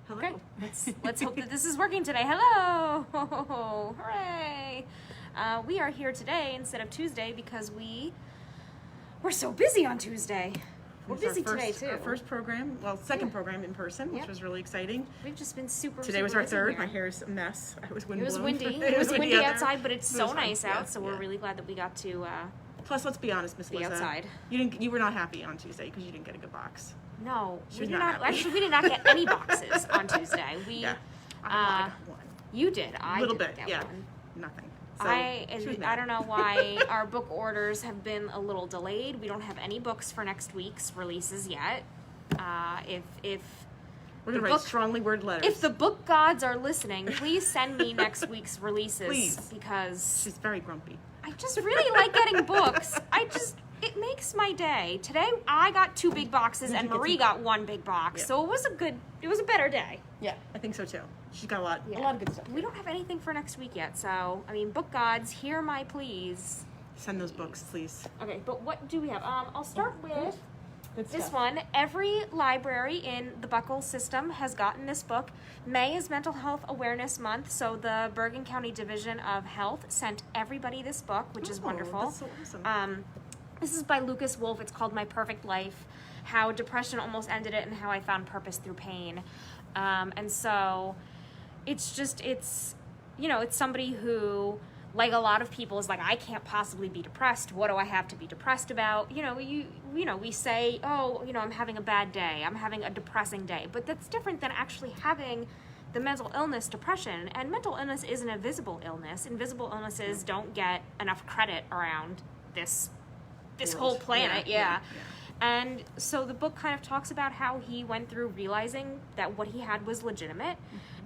Hello. Okay, let's hope that this is working today. Hello! Hooray! We are here today instead of Tuesday because we're so busy on Tuesday. We're busy today too. Our first program, second program in person, which was really exciting. We've just been super. Today was our third. My hair is a mess. It was windy. It was windy outside, but it's so nice out. So we're really glad that we got to. Plus, let's be honest, Miss Lisa. Outside. You were not happy on Tuesday because you didn't get a good box. No, we did not. Actually, we did not get any boxes on Tuesday. I got one. You did. A little bit. One. Nothing. So I don't know why our book orders have been a little delayed. We don't have any books for next week's releases yet. If we're gonna write strongly worded letters. If the book gods are listening, please send me next week's releases. Please, because she's very grumpy. I just really like getting books. It makes my day. Today I got 2 big boxes and Marie got 1 big box. Yeah. So it was a better day. Yeah, I think so too. She's got a lot of good stuff. We don't have anything for next week yet, so I mean, book gods, hear my pleas. Send those books, please. Okay, but what do we have? I'll start with this one. Every library in the Buckle system has gotten this book. May is Mental Health Awareness Month, so the Bergen County Division of Health sent everybody this book, which is wonderful. That's so awesome. This is by Lucas Wolf. It's called My Perfect Life, How Depression Almost Ended It and How I Found Purpose Through Pain. And so it's somebody who, like a lot of people, is like, I can't possibly be depressed. What do I have to be depressed about? We say, I'm having a bad day. I'm having a depressing day. But that's different than actually having the mental illness, depression. And mental illness is an invisible illness. Invisible illnesses don't get enough credit around this whole planet. Yeah. And so the book kind of talks about how he went through realizing that what he had was legitimate,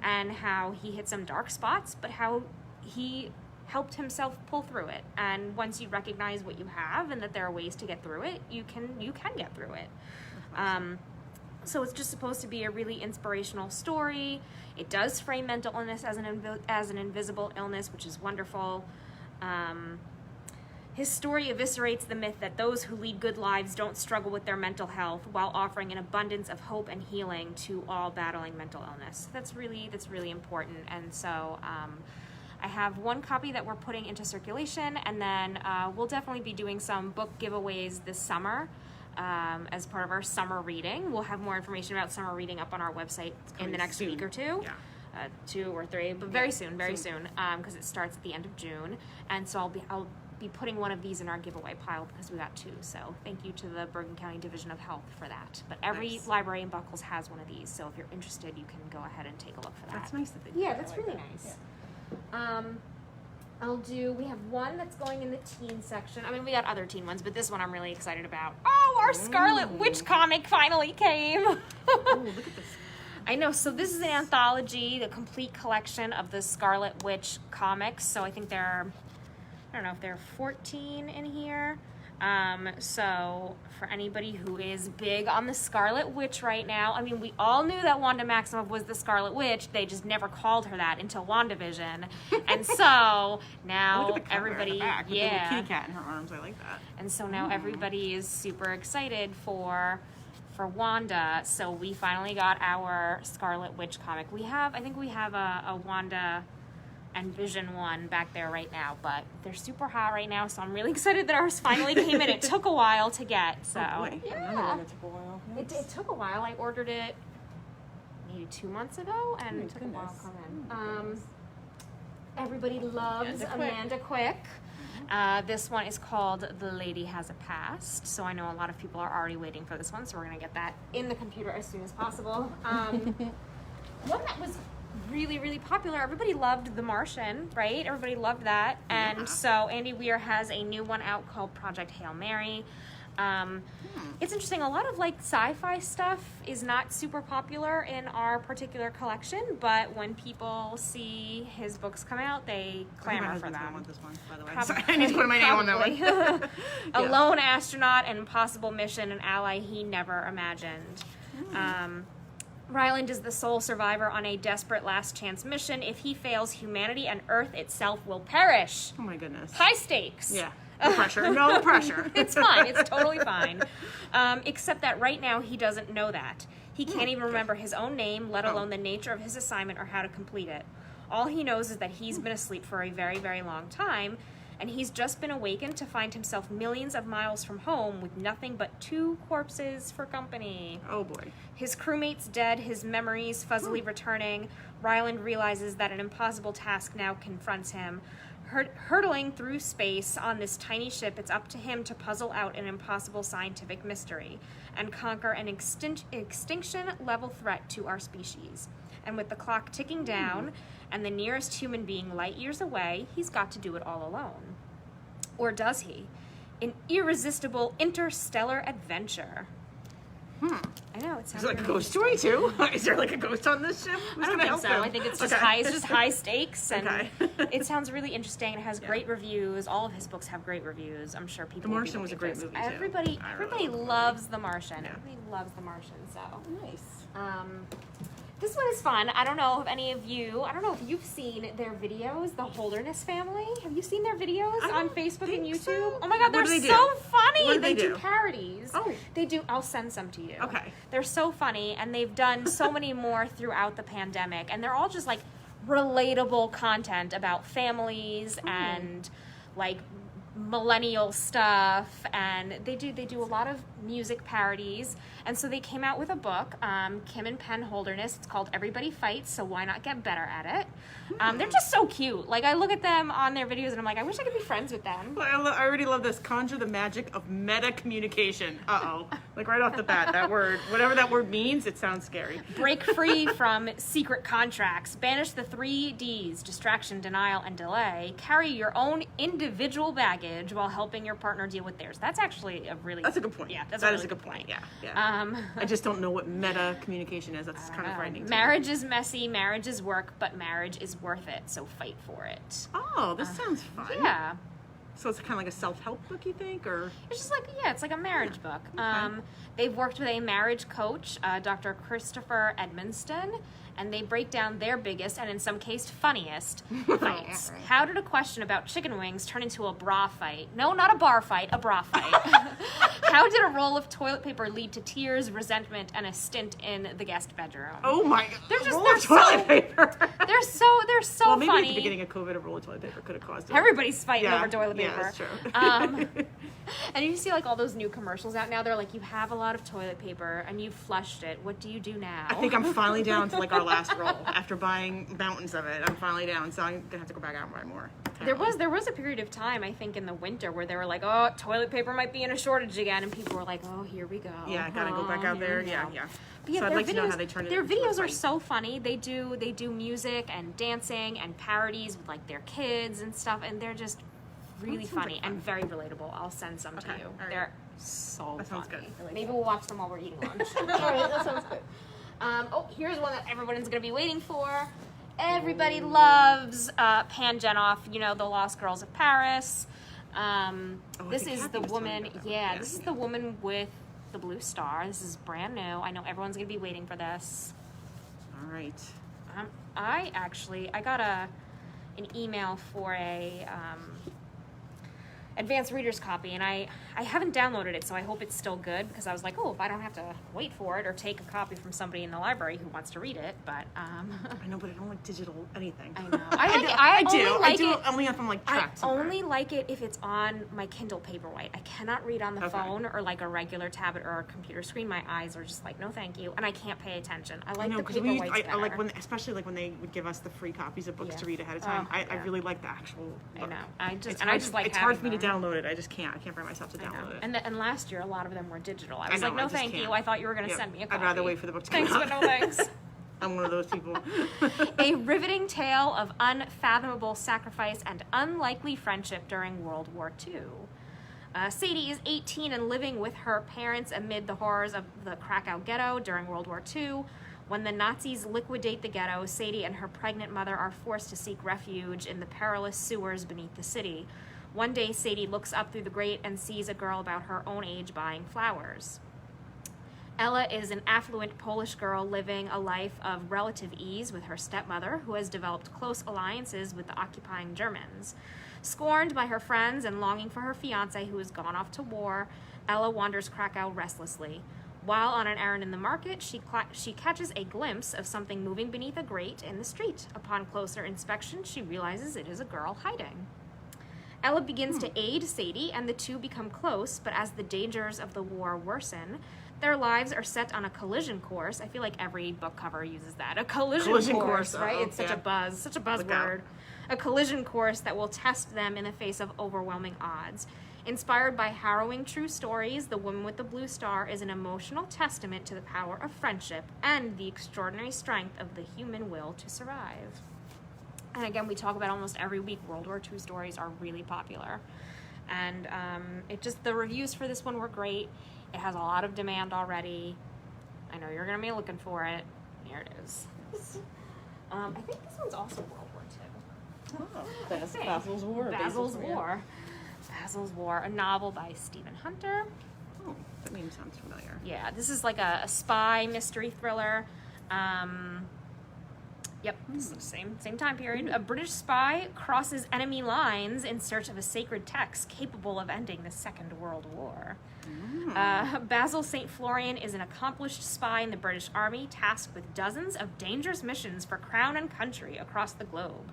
and how he hit some dark spots, but how he helped himself pull through it. And once you recognize what you have and that there are ways to get through it, you can get through it. So it's just supposed to be a really inspirational story. It does frame mental illness as an invisible illness, which is wonderful. His story eviscerates the myth that those who lead good lives don't struggle with their mental health, while offering an abundance of hope and healing to all battling mental illness. That's really important. And so I have 1 copy that we're putting into circulation, and then we'll definitely be doing some book giveaways this summer as part of our summer reading. We'll have more information about summer reading up on our website in the next week or 2. Yeah. 2 or 3, but very soon, because it starts at the end of June. And so I'll be putting one of these in our giveaway pile because we got 2. So thank you to the Bergen County Division of Health for that. But every library in Buckles has one of these, so if you're interested, you can go ahead and take a look for that. That's nice that they do. Yeah, that's really nice. Yeah. We have one that's going in the teen section. I mean, we got other teen ones, but this one I'm really excited about. Oh, our Scarlet Witch comic finally came. Oh, look at this. I know, so this is an anthology, the complete collection of the Scarlet Witch comics. So I think I don't know if there are 14 in here. So for anybody who is big on the Scarlet Witch right now, I mean, we all knew that Wanda Maximoff was the Scarlet Witch. They just never called her that until Wandavision. And so now everybody, with the little kitty cat in her arms. I like that. And so now everybody is super excited for Wanda. So we finally got our Scarlet Witch comic. I think we have a Wanda and Vision one back there right now, but they're super hot right now, so I'm really excited that ours finally came in. It took a while to get, so yeah. It took a while. It took a while. I ordered it maybe 2 months ago, and it took a while to come in. Everybody loves Amanda Quick. This one is called The Lady Has a Past, so I know a lot of people are already waiting for this one, so we're going to get that in the computer as soon as possible. One that was really popular. Everybody loved The Martian, right? Everybody loved that. And so Andy Weir has a new one out called Project Hail Mary. It's interesting. A lot of like sci-fi stuff is not super popular in our particular collection, but when people see his books come out, they clamor for them. I want this one, by the way. Sorry, I need to put my name on that one. A lone astronaut, an impossible mission, an ally he never imagined. Ryland is the sole survivor on a desperate last chance mission. If he fails, humanity and Earth itself will perish. Oh my goodness. High stakes. Yeah. No pressure. No pressure. It's fine. It's totally fine. Except that right now he doesn't know that. He can't even remember his own name, let alone the nature of his assignment or how to complete it. All he knows is that he's been asleep for a very, very long time, and he's just been awakened to find himself millions of miles from home with nothing but 2 corpses for company. Oh boy. His crewmates dead, his memories fuzzily returning. Ryland realizes that an impossible task now confronts him. Hurtling through space on this tiny ship, it's up to him to puzzle out an impossible scientific mystery and conquer an extinction-level threat to our species. And with the clock ticking down and the nearest human being light years away, he's got to do it all alone. Or does he? An irresistible interstellar adventure. I know, it sounds Is it like a really ghost story too? Is there like a ghost on this ship? Who's I don't gonna think help so. him? I think it's just high stakes, and it sounds really interesting. It has great reviews. All of his books have great reviews. I'm sure people. The Martian was a great movie too. Everybody really loves The Martian. Yeah. Everybody loves The Martian. So Nice. this one is fun. I don't know if any of you. I don't know if you've seen their videos. The Holderness family. Have you seen their videos on Facebook and YouTube? So. Oh my God, What they're do they so do? funny. What do They they do do? parodies. Oh. They do. I'll send some to you. Okay. They're so funny, and they've done so many more throughout the pandemic, and they're all just like relatable content about families and like millennial stuff, and they do a lot of music parodies. And so they came out with a book, Kim and Penn Holderness. It's called Everybody Fights, so why not get better at it? They're just so cute. Like, I look at them on their videos and I'm like, I wish I could be friends with them. Well, I already love this. Conjure the magic of meta communication. Like right off the bat, that word, whatever that word means, it sounds scary. Break free from secret contracts. Banish the 3 Ds, distraction, denial, and delay. Carry your own individual baggage while helping your partner deal with theirs. That's actually a really... That's a good point. Yeah, That is a good point. Yeah. I just don't know what meta communication is. That's kind of frightening. to me. Marriage is messy, marriage is work, but marriage is worth it, so fight for it. Oh, this sounds fun. Yeah. So it's kind of like a self-help book, you think, or? It's just like, it's like a marriage book. Okay. They've worked with a marriage coach, Dr. Christopher Edmonston, and they break down their biggest and in some case funniest fights. How did a question about chicken wings turn into a bra fight? No, not a bar fight, a bra fight. How did a roll of toilet paper lead to tears, resentment, and a stint in the guest bedroom? Oh my God! They're just roll they're of toilet so paper. they're so Well, maybe funny. at the beginning of COVID, a roll of toilet paper could have caused it. Everybody's fighting Yeah, over toilet paper. Yeah, that's true. And you see like all those new commercials out now. They're like, you have a lot of toilet paper and you've flushed it. What do you do now? I think I'm finally down to like our last roll after buying mountains of it. I'm finally down, so I'm gonna have to go back out and buy more. There was a period of time, I think, in the winter where they were like, oh, toilet paper might be in a shortage again, and people were like, oh, here we go. Yeah, I gotta go back out there. Yeah. But yeah, So I'd their like to know videos- how they turn it Their into a videos are fight. so funny. They do music and dancing and parodies with like their kids and stuff, and they're just really sounds like funny fun. and very relatable. I'll send some to Okay, you. all right. They're so That sounds funny. good. Maybe we'll watch them while we're eating lunch. All right, that sounds good. Here's one that everyone's going to be waiting for. Everybody loves Pan Genoff, the Lost Girls of Paris. I This think is Kathy the was telling me woman, about that one. this is the woman with the blue star. This is brand new. I know everyone's going to be waiting for this. All right. I got an email for a advanced reader's copy, and I haven't downloaded it, so I hope it's still good, because I was like, oh, if I don't have to wait for it or take a copy from somebody in the library who wants to read it, but I know, but I don't like digital anything. I know. I do only if I'm like I trapped somewhere. only like it if it's on my Kindle Paperwhite. I cannot read on the Okay. phone or like a regular tablet or a computer screen. My eyes are just like, no, thank you, and I can't pay attention. I like the because we Paperwhite's I like better. especially like when they would give us the free copies of books Yeah. to read ahead of time. Oh, I yeah. really like the actual I book. know. I It's just like it's hard for having me to them. download it. I just can't. I can't bring myself to I know. download it. And last year, a lot of them were digital. I I was know, like, no, I just thank can't. you. I thought you were going to Yep. send me a copy. I'd rather wait for the book to come Thanks, out. but no thanks. I'm one of those people. A riveting tale of unfathomable sacrifice and unlikely friendship during World War II. Sadie is 18 and living with her parents amid the horrors of the Krakow ghetto during World War II. When the Nazis liquidate the ghetto, Sadie and her pregnant mother are forced to seek refuge in the perilous sewers beneath the city. One day, Sadie looks up through the grate and sees a girl about her own age buying flowers. Ella is an affluent Polish girl living a life of relative ease with her stepmother, who has developed close alliances with the occupying Germans. Scorned by her friends and longing for her fiancé, who has gone off to war, Ella wanders Krakow restlessly. While on an errand in the market, she catches a glimpse of something moving beneath a grate in the street. Upon closer inspection, she realizes it is a girl hiding. Ella begins to aid Sadie, and the two become close, but as the dangers of the war worsen, their lives are set on a collision course. I feel like every book cover uses that. A collision course, right? Uh-oh, It's such a buzzword. Look out. A collision course that will test them in the face of overwhelming odds. Inspired by harrowing true stories, The Woman with the Blue Star is an emotional testament to the power of friendship and the extraordinary strength of the human will to survive. And again, we talk about almost every week, World War II stories are really popular. And the reviews for this one were great. It has a lot of demand already. I know you're going to be looking for it. Here it is. I think this one's also World War II. Oh, Basil's War. Basil's War, a novel by Stephen Hunter. Oh, that name sounds familiar. Yeah, this is like a spy mystery thriller. Yep, this is the same time period. A British spy crosses enemy lines in search of a sacred text capable of ending the Second World War. Basil St. Florian is an accomplished spy in the British Army, tasked with dozens of dangerous missions for crown and country across the globe.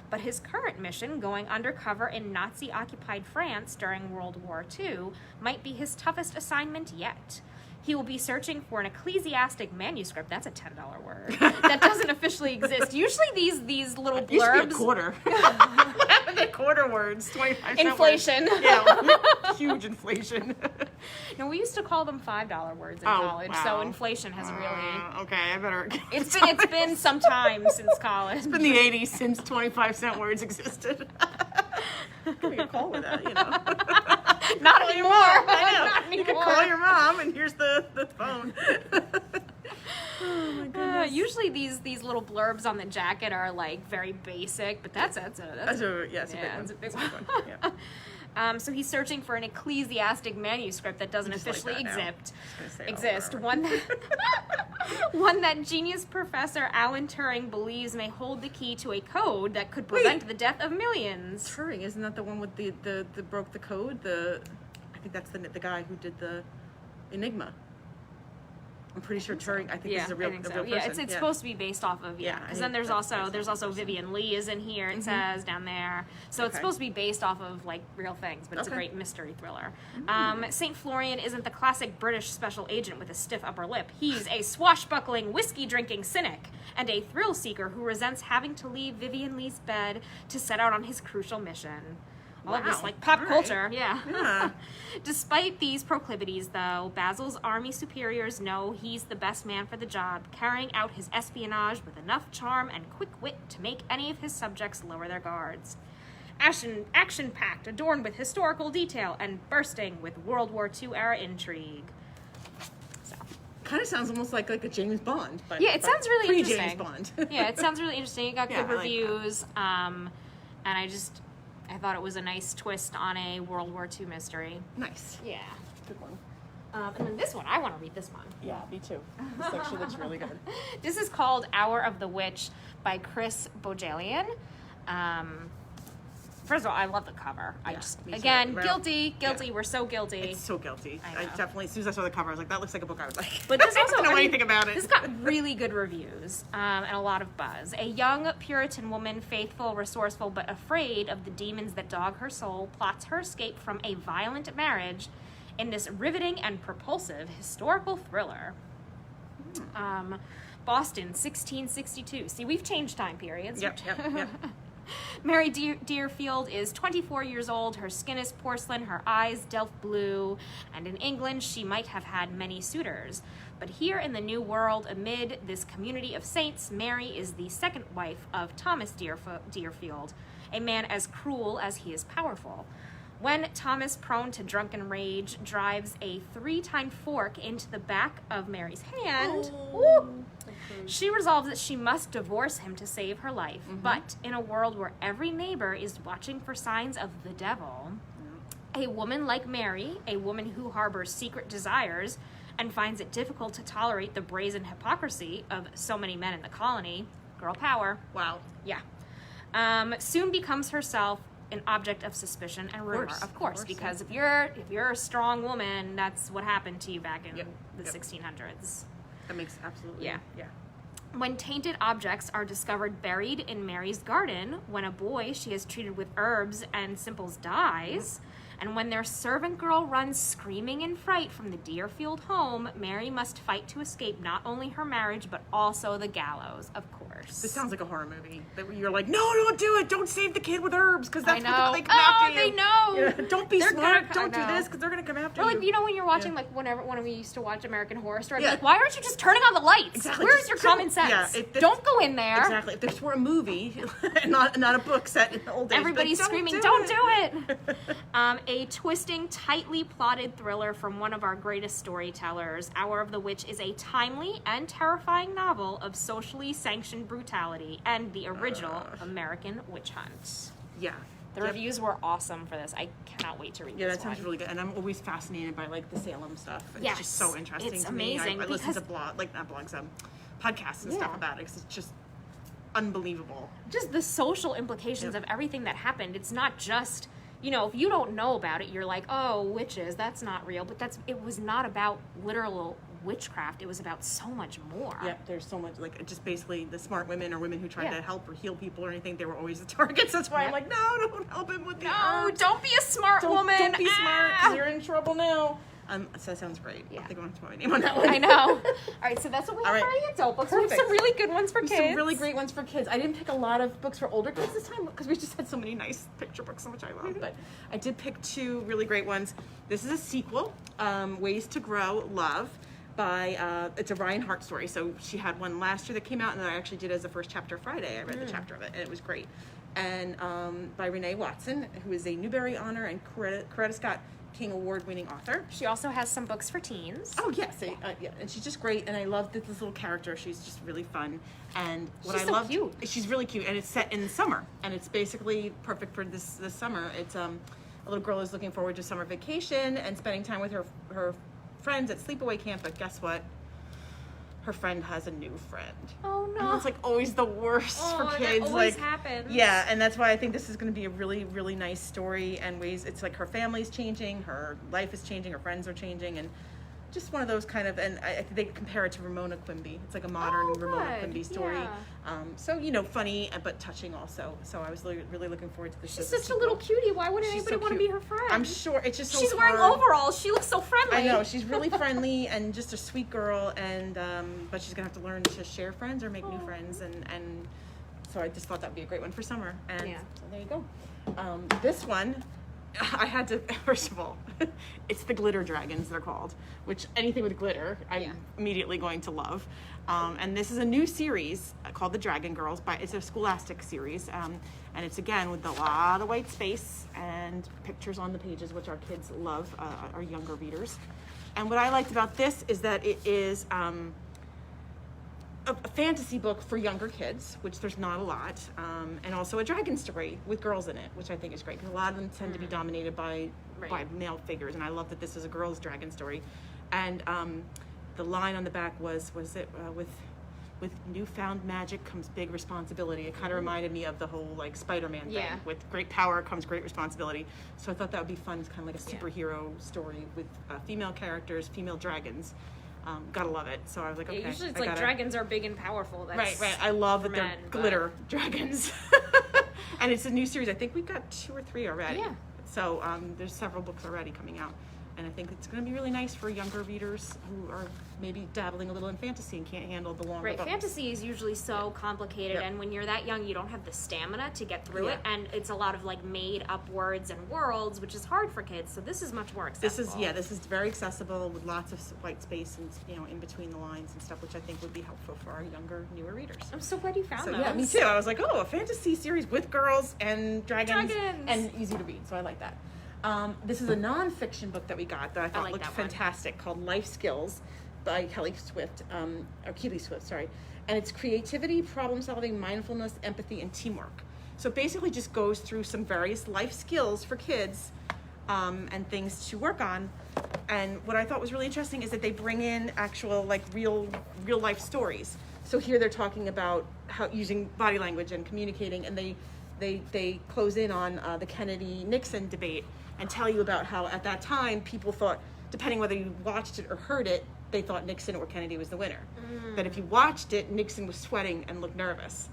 But his current mission, going undercover in Nazi-occupied France during World War II, might be his toughest assignment yet. He will be searching for an ecclesiastic manuscript, that's a $10 word, that doesn't officially exist. Usually these little blurbs... Used to be a quarter. The quarter words, 25 cent Inflation. Words. Yeah, huge inflation. No, we used to call them $5 words in college, wow. so inflation has really... Okay, I better... It's been some time since college. It's been the 80s since 25-cent words existed. Give me a call with that, you know. Not anymore. I know. Not You can anymore. call your mom, and here's the phone. Oh my goodness. Usually these little blurbs on the jacket are like very basic, but that's a big one. Yeah. So he's searching for an ecclesiastic manuscript that doesn't Just like officially that now. exist. Over. One that genius professor Alan Turing believes may hold the key to a code that could prevent the death of millions. Turing, isn't that the one with the broke the code? I think that's the guy who did the Enigma. I'm pretty sure Turing. I think this is a real person. Yeah, it's supposed to be based off of because then there's also Vivian Lee is in here. It says down there, so it's supposed to be based off of like real things, but it's a great mystery thriller. Saint Florian isn't the classic British special agent with a stiff upper lip. He's a swashbuckling, whiskey-drinking cynic and a thrill seeker who resents having to leave Vivian Lee's bed to set out on his crucial mission. All of this, like, pop culture, yeah. Despite these proclivities, though, Basil's army superiors know he's the best man for the job, carrying out his espionage with enough charm and quick wit to make any of his subjects lower their guards. Action-packed, adorned with historical detail, and bursting with World War II-era intrigue. So. Kind of sounds almost like a James Bond, but it sounds really interesting. James Bond. Yeah, it sounds really interesting. It got good reviews, and I thought it was a nice twist on a World War II mystery. Nice. Yeah. Good one. And then this one, I want to read this one. Yeah, me too. This actually looks really good. This is called Hour of the Witch by Chris Bojalian. First of all, I love the cover. Guilty. Yeah. We're so guilty. It's so guilty. I definitely, as soon as I saw the cover, I was like, that looks like a book I would like. But this also, I don't know anything about it. This got really good reviews and a lot of buzz. A young Puritan woman, faithful, resourceful, but afraid of the demons that dog her soul, plots her escape from a violent marriage in this riveting and propulsive historical thriller. Boston, 1662. See, we've changed time periods. Yep. Mary Deerfield is 24 years old. Her skin is porcelain, her eyes delft blue, and in England she might have had many suitors. But here in the New World, amid this community of saints, Mary is the second wife of Thomas Deerfield, a man as cruel as he is powerful. When Thomas, prone to drunken rage, drives a 3-tined fork into the back of Mary's hand, she resolves that she must divorce him to save her life. But in a world where every neighbor is watching for signs of the devil, a woman like Mary, a woman who harbors secret desires and finds it difficult to tolerate the brazen hypocrisy of so many men in the colony, girl power. Wow. Yeah. Soon becomes herself an object of suspicion and rumor, of course, because yeah. if you're a strong woman, that's what happened to you back in the Yep. 1600s. That makes absolutely Yeah. Yeah. When tainted objects are discovered buried in Mary's garden, when a boy she has treated with herbs and simples dies, and when their servant girl runs screaming in fright from the Deerfield home, Mary must fight to escape not only her marriage, but also the gallows, of course. This sounds like a horror movie. That you're like, no, don't do it. Don't save the kid with herbs, because that's I know. what they come after you. They know. Yeah. Don't be They're smart. gonna- Don't do this, because they're going to come after Or you. like, you know when you're watching, like, whenever we used to watch American Horror Story, I'd be Yeah. like, why aren't you just turning on the lights? Exactly. Where's your Just common sense? yeah, Don't go in there. Exactly. If this were a movie, and not a book set in the old days, Everybody's like, screaming, don't do it! A twisting, tightly plotted thriller from one of our greatest storytellers. Hour of the Witch is a timely and terrifying novel of socially sanctioned brutality and the original American witch hunt. Yeah. The reviews were awesome for this. I cannot wait to read Yeah, this that sounds one. really good. And I'm always fascinated by, like, the Salem stuff. It's Yes. just so interesting It's to amazing me. I listen to because- not blogs, podcasts and stuff about it, because it's just unbelievable. Just the social implications of everything that happened. It's not just, you know, if you don't know about it, you're like, oh, witches, that's not real. But it was not about literal witchcraft. It was about so much more. Yeah, there's so much, like, just basically the smart women or women who tried Yeah. to help or heal people or anything, they were always the targets. That's why I'm like, no, don't help him with the No, herbs. don't be a smart woman. Don't be smart, Ah! 'cause you're in trouble now. So that sounds great. Yeah. I think I want to put my name on that one. I know. All right, so that's what we have All for right. the adult books. We have Perfect. some really good ones for kids. Some really great ones for kids. I didn't pick a lot of books for older kids this time because we just had so many nice picture books, which I love. But I did pick two really great ones. This is a sequel, Ways to Grow Love, by it's a Ryan Hart story. So she had one last year that came out, and I actually did as the first chapter Friday. I read the chapter of it, and it was great. And by Renee Watson, who is a Newbery Honor and Coretta Scott King Award-winning author. She also has some books for teens. Oh yes, yeah, and she's just great, and I love this little character. She's just really fun, and what She's I so love, cute. she's really cute, and it's set in summer, and it's basically perfect for this summer. It's a little girl is looking forward to summer vacation and spending time with her friends at sleepaway camp, but guess what? Her friend has a new friend. Oh no. And it's like always the worst for kids. That always like, happens. yeah, and that's why I think this is going to be a really, really nice story. And ways it's like her family's changing, her life is changing, her friends are changing, and just one of those kind of. And I think they compare it to Ramona Quimby. It's like a modern Ramona good. Quimby story. Yeah. So funny but touching also. So I was really looking forward to this. She's as a such a sequel. little cutie. Why wouldn't She's anybody so want to cute. be her friend? I'm sure it's just so She's wearing hard. overalls. She looks so friendly. I know, she's really friendly and just a sweet girl, and but she's gonna have to learn to share friends or make new friends, and so I just thought that would be a great one for summer. And so there you go. This one, I had to, first of all, it's the glitter dragons they're called, which anything with glitter I'm immediately going to love. And this is a new series called The Dragon Girls. It's a Scholastic series, and it's again with a lot of white space and pictures on the pages, which our kids love, our younger readers. And what I liked about this is that it is a fantasy book for younger kids, which there's not a lot, and also a dragon story with girls in it, which I think is great because a lot of them tend to be dominated by male figures, and I love that this is a girl's dragon story. And the line on the back was it with newfound magic comes big responsibility. It kind of reminded me of the whole like Spider-Man thing. With great power comes great responsibility. So I thought that would be fun. It's kind of like a superhero story with female characters, female dragons. Gotta love it. So I was like, okay. Usually it's like dragons are big and powerful. That's right. I love that they're men, glitter dragons. And it's a new series. I think we've got 2 or 3 already. Yeah. So there's several books already coming out. And I think it's going to be really nice for younger readers who are maybe dabbling a little in fantasy and can't handle the longer books. Fantasy is usually so complicated, and when you're that young, you don't have the stamina to get through it, and it's a lot of like made up words and worlds, which is hard for kids. So this is much more accessible. This is very accessible with lots of white space and in between the lines and stuff, which I think would be helpful for our younger, newer readers. I'm so glad you found those. Yeah, me too. I was like, oh, a fantasy series with girls and dragons. Dragons. And easy to read, so I like that. This is a nonfiction book that we got that I thought looked fantastic, called Life Skills by Keely Swift, sorry. And it's creativity, problem solving, mindfulness, empathy, and teamwork. So it basically just goes through some various life skills for kids and things to work on. And what I thought was really interesting is that they bring in actual like real life stories. So here they're talking about how using body language and communicating, and they they close in on the Kennedy-Nixon debate and tell you about how at that time people thought, depending whether you watched it or heard it, they thought Nixon or Kennedy was the winner. But if you watched it, Nixon was sweating and looked nervous.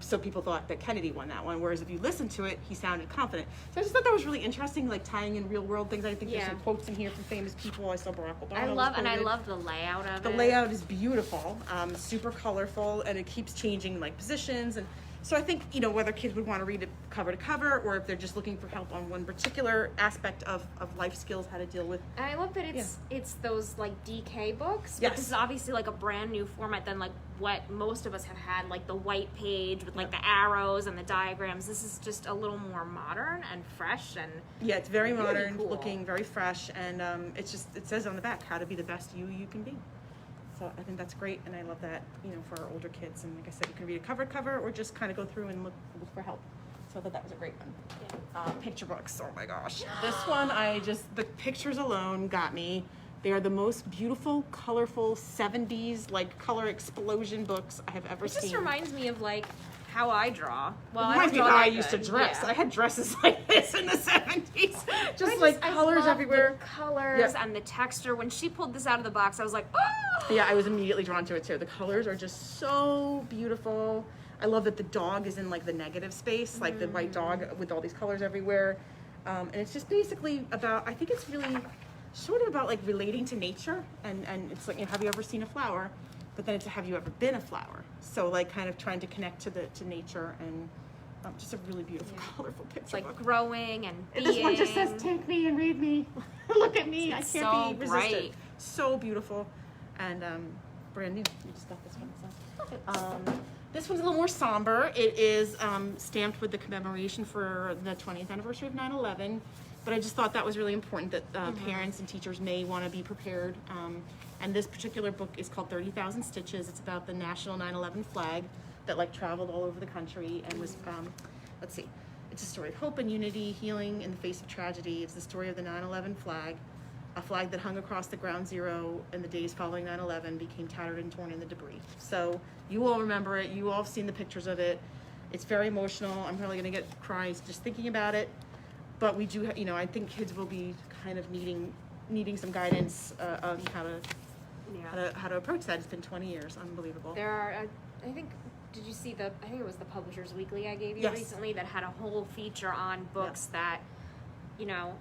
So people thought that Kennedy won that one, whereas if you listened to it, he sounded confident. So I just thought that was really interesting, like tying in real world things. I think there's some quotes in here from famous people. I saw Barack Obama. I love the layout of it. The layout is beautiful, super colorful, and it keeps changing like positions. And so I think, you know, whether kids would want to read it cover to cover, or if they're just looking for help on one particular aspect of life skills, how to deal with. And I love that it's those like DK books. But Yes. this is obviously like a brand new format than like what most of us have had, like the white page with like the arrows and the diagrams. This is just a little more modern and fresh and It's very really modern, cool. looking very fresh, and it says on the back how to be the best you can be. So I think that's great, and I love that, you know, for our older kids. And like I said, you can read it cover to cover or just kind of go through and look for help. So I thought that was a great one. Picture books, oh my gosh. This one, the pictures alone got me. They are the most beautiful, colorful 70s, like color explosion books I have ever seen. It just reminds me of like how I draw. Well, It reminds me I of don't how draw I that used to good. dress. Yeah. I had dresses like this in the 70s. Just like colors love everywhere. The colors and the texture. When she pulled this out of the box, I was like, oh! Yeah, I was immediately drawn to it too. The colors are just so beautiful. I love that the dog is in like the negative space, like the white dog with all these colors everywhere. And it's just basically about, I think it's really sort of about like relating to nature. And it's like, you know, have you ever seen a flower? But then it's have you ever been a flower? So like kind of trying to connect to nature, and just a really beautiful, colorful picture. It's like book. growing and being. This one just says, take me and read me. Look at me. It's I can't so be resisted. bright. So beautiful. And brand new. You just got this one. So. This one's a little more somber. It is stamped with the commemoration for the 20th anniversary of 9/11. But I just thought that was really important that parents and teachers may want to be prepared. And this particular book is called 30,000 Stitches. It's about the national 9/11 flag that like traveled all over the country and was, let's see, it's a story of hope and unity, healing in the face of tragedy. It's the story of the 9/11 flag, a flag that hung across the ground zero in the days following 9/11 became tattered and torn in the debris. So you all remember it. You all have seen the pictures of it. It's very emotional. I'm probably going to get cries just thinking about it. But we do, you know, I think kids will be kind of needing some guidance on how to approach that. It's been 20 years. Unbelievable. There are, I think, did you see I think it was the Publishers Weekly I gave you Yes. recently that had a whole feature on books that, you know,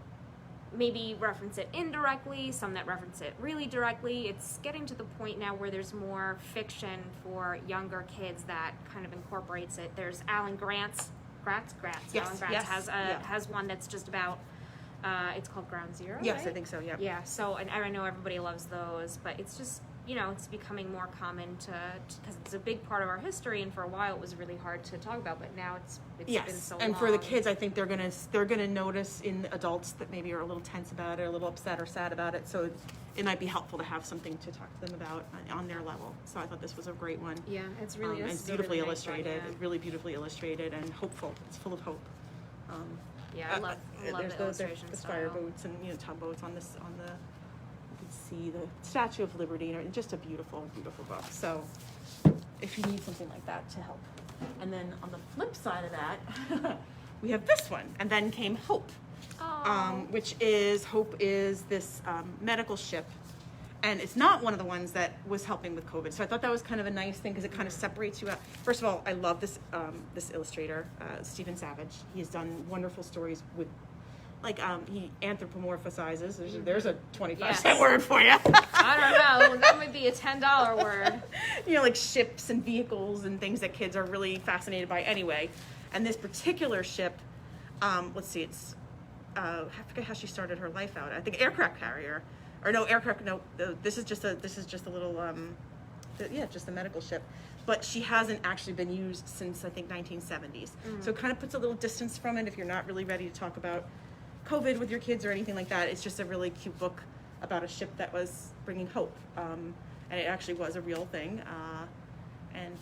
maybe reference it indirectly, some that reference it really directly. It's getting to the point now where there's more fiction for younger kids that kind of incorporates it. There's Alan Grant's. Yes, Alan Grant has one that's just about, it's called Ground Zero, Yes, right? I think so, yeah. Yeah, so, and I know everybody loves those, but it's just, you know, it's becoming more common because it's a big part of our history, and for a while it was really hard to talk about, but now it's been so long. And for the kids, I think they're gonna notice in adults that maybe are a little tense about it, or a little upset or sad about it, so it might be helpful to have something to talk to them about on their level. So I thought this was a great one. Yeah, it's really it's beautifully really nice one, illustrated. yeah. It's really beautifully illustrated and hopeful. It's full of hope. Yeah, I love There's the illustration the style. fire boats and, you know, tugboats on this you can see the Statue of Liberty, and just a beautiful, beautiful book. So if you need something like that to help. And then on the flip side of that, we have this one, and then came Hope. Which is, Hope is this medical ship, and it's not one of the ones that was helping with COVID. So I thought that was kind of a nice thing because it kind of separates you out. First of all, I love this this illustrator, Stephen Savage. He has done wonderful stories with, like, he anthropomorphizes. There's a 25-cent word for you. I don't know. That might be a $10 word. You know, like ships and vehicles and things that kids are really fascinated by anyway. And this particular ship, let's see, it's, I forget how she started her life out. I think aircraft carrier, or no aircraft. No, this is just a little, just a medical ship. But she hasn't actually been used since I think 1970s. So it kind of puts a little distance from it if you're not really ready to talk about COVID with your kids or anything like that. It's just a really cute book about a ship that was bringing hope, and it actually was a real thing.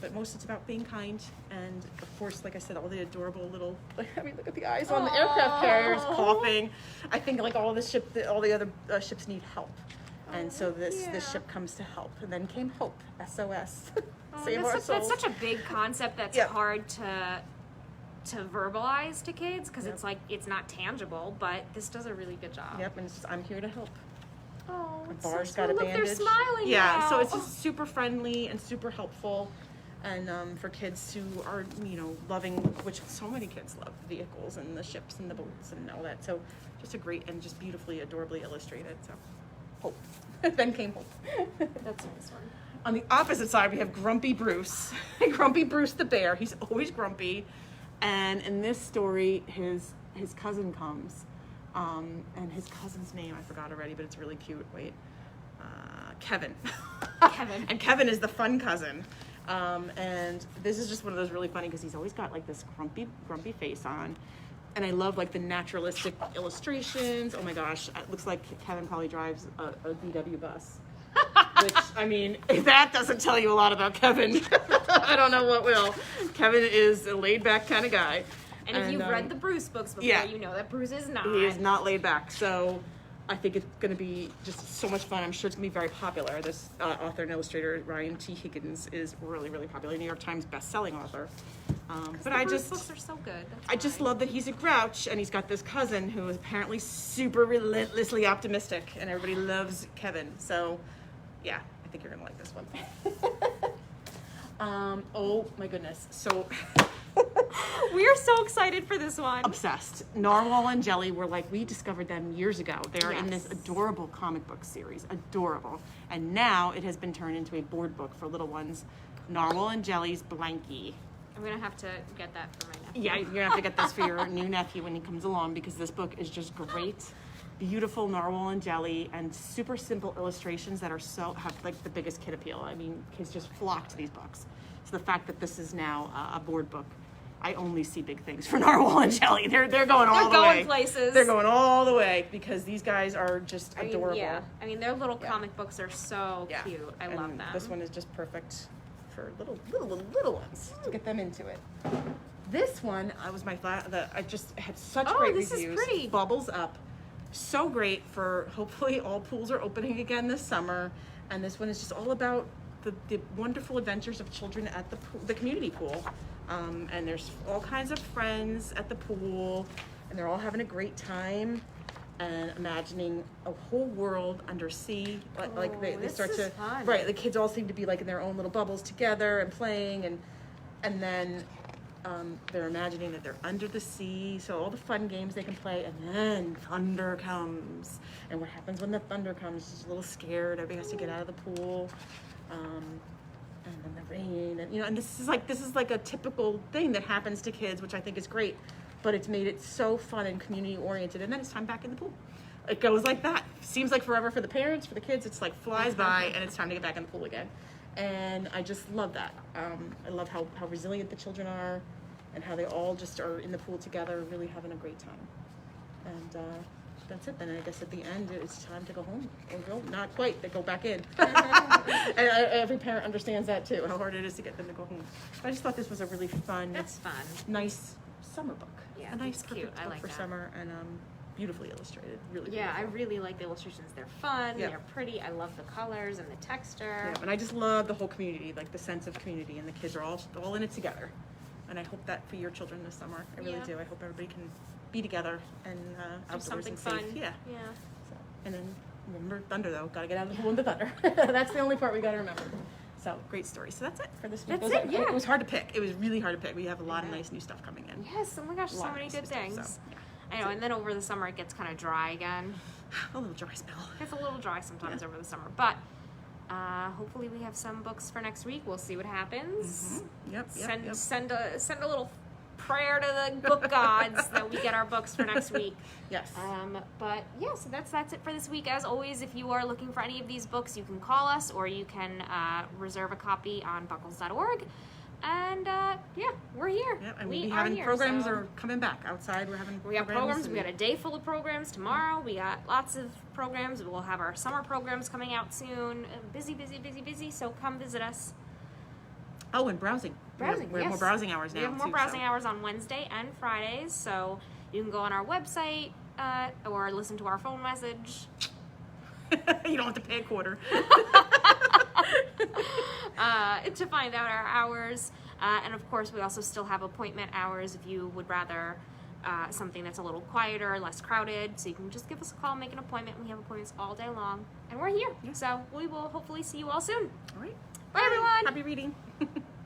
But most it's about being kind, and of course, like I said, all the adorable little, I mean, look at the eyes on the aircraft carriers coughing. I think like all the other ships need help, and so this ship comes to help. And then came Hope, SOS, save our souls. That's such a big concept that's hard to verbalize to kids because Yep. it's like it's not tangible, but this does a really good job. Yep, and it's just, I'm here to help. Oh, The it's bar's so got a look, bandage. they're smiling Yeah, now. so it's just super friendly and super helpful, and for kids who are, you know, loving, which so many kids love vehicles and the ships and the boats and all that. So just a great and just beautifully, adorably illustrated. So hope. Then came hope. That's a nice one. On the opposite side, we have Grumpy Bruce. Grumpy Bruce the bear. He's always grumpy. And in this story, his cousin comes. And his cousin's name, I forgot already, but it's really cute. Wait. Kevin. Kevin. And Kevin is the fun cousin. And this is just one of those really funny because he's always got like this grumpy face on. And I love like the naturalistic illustrations. Oh my gosh. It looks like Kevin probably drives a VW bus. Which, I mean, if that doesn't tell you a lot about Kevin, I don't know what will. Kevin is a laid-back kind of guy. And if you've read the Bruce books before, yeah. you know that Bruce is not. He is not laid back. So I think it's going to be just so much fun. I'm sure it's going to be very popular. This author and illustrator, Ryan T. Higgins, is really, really popular. New York Times best-selling author. But the Bruce books are so good. I just love that he's a grouch, and he's got this cousin who is apparently super relentlessly optimistic, and everybody loves Kevin. So, yeah, I think you're gonna like this one. Oh my goodness! So We are so excited for this one. obsessed. Narwhal and Jelly were like, we discovered them years ago. They're in this Yes. adorable comic book series, adorable, and now it has been turned into a board book for little ones. Narwhal and Jelly's Blankie. I'm gonna have to get that for my nephew. Yeah, you're gonna have to get this for your new nephew when he comes along because this book is just great. Beautiful Narwhal and Jelly and super simple illustrations that are have like the biggest kid appeal. I mean, kids just flock to these books. So the fact that this is now a board book, I only see big things for Narwhal and Jelly. They're going all the way. They're going places. They're going all the way because these guys are just adorable. Yeah, I mean their little comic books are so cute. I love them. This one is just perfect for little ones to get them into it. This one, I just had such great this reviews. is pretty. Bubbles Up, so great for hopefully all pools are opening again this summer, and this one is just all about the wonderful adventures of children at the community pool, and there's all kinds of friends at the pool, and they're all having a great time. And imagining a whole world under sea, like they start to fun. right. The kids all seem to be like in their own little bubbles together and playing, and then they're imagining that they're under the sea. So all the fun games they can play, and then thunder comes. And what happens when the thunder comes? Just a little scared. Everybody has to get out of the pool, and then the rain, and and this is like a typical thing that happens to kids, which I think is great. But it's made it so fun and community oriented, and then it's time back in the pool. It goes like that. Seems like forever for the parents, for the kids, it's like flies by, and it's time to get back in the pool again. And I just love that. I love how resilient the children are, and how they all just are in the pool together, really having a great time. And that's it. Then I guess at the end, it's time to go home. Or go, not quite. They go back in. And every parent understands that too, how hard it is to get them to go home. But I just thought this was a really fun, That's fun. nice summer book. Yeah, a nice it's cute. perfect I book like for that. summer, and beautifully illustrated. Really Yeah, I beautiful. really like the illustrations. They're fun. Yeah. They're pretty. I love the colors and the texture. Yeah, and I just love the whole community, like the sense of community, and the kids are all in it together. And I hope that for your children this summer. I really Yeah. do. I hope everybody can be together and Do outdoors something and fun. safe. Yeah. Yeah. So, and then remember thunder though. Got to get out of the pool in the thunder. That's the only part we got to remember. So great story. So that's it for this week. That's it, yeah. It was hard to pick. It was really hard to pick. We have a lot of nice new stuff coming in. Yes. Oh my gosh, A so lot of many nice good new stuff, things. so, yeah. I know. And then over the summer, it gets kind of dry again. A little dry spell. It's a little dry sometimes over the summer, but hopefully we have some books for next week. We'll see what happens. Yep. Send a little prayer to the book gods that we get our books for next week. Yes. But yeah, so that's it for this week. As always, if you are looking for any of these books, you can call us or you can reserve a copy on buckles.org. And yeah, we're here. Yep, and we we'll be are having here, programs so- are coming back outside. We're having We got programs. and- We got a day full of programs tomorrow. We got lots of programs. We'll have our summer programs coming out soon. Busy. So come visit us. Oh, and browsing. We have Browsing, more yes. browsing hours now. We have more too, browsing so. hours on Wednesday and Fridays. So you can go on our website or listen to our phone message. You don't have to pay a quarter. to find out our hours. And of course, we also still have appointment hours if you would rather something that's a little quieter, less crowded. So you can just give us a call, make an appointment. We have appointments all day long. And we're here. So we will hopefully see you all soon. All right. Bye, everyone. Happy reading.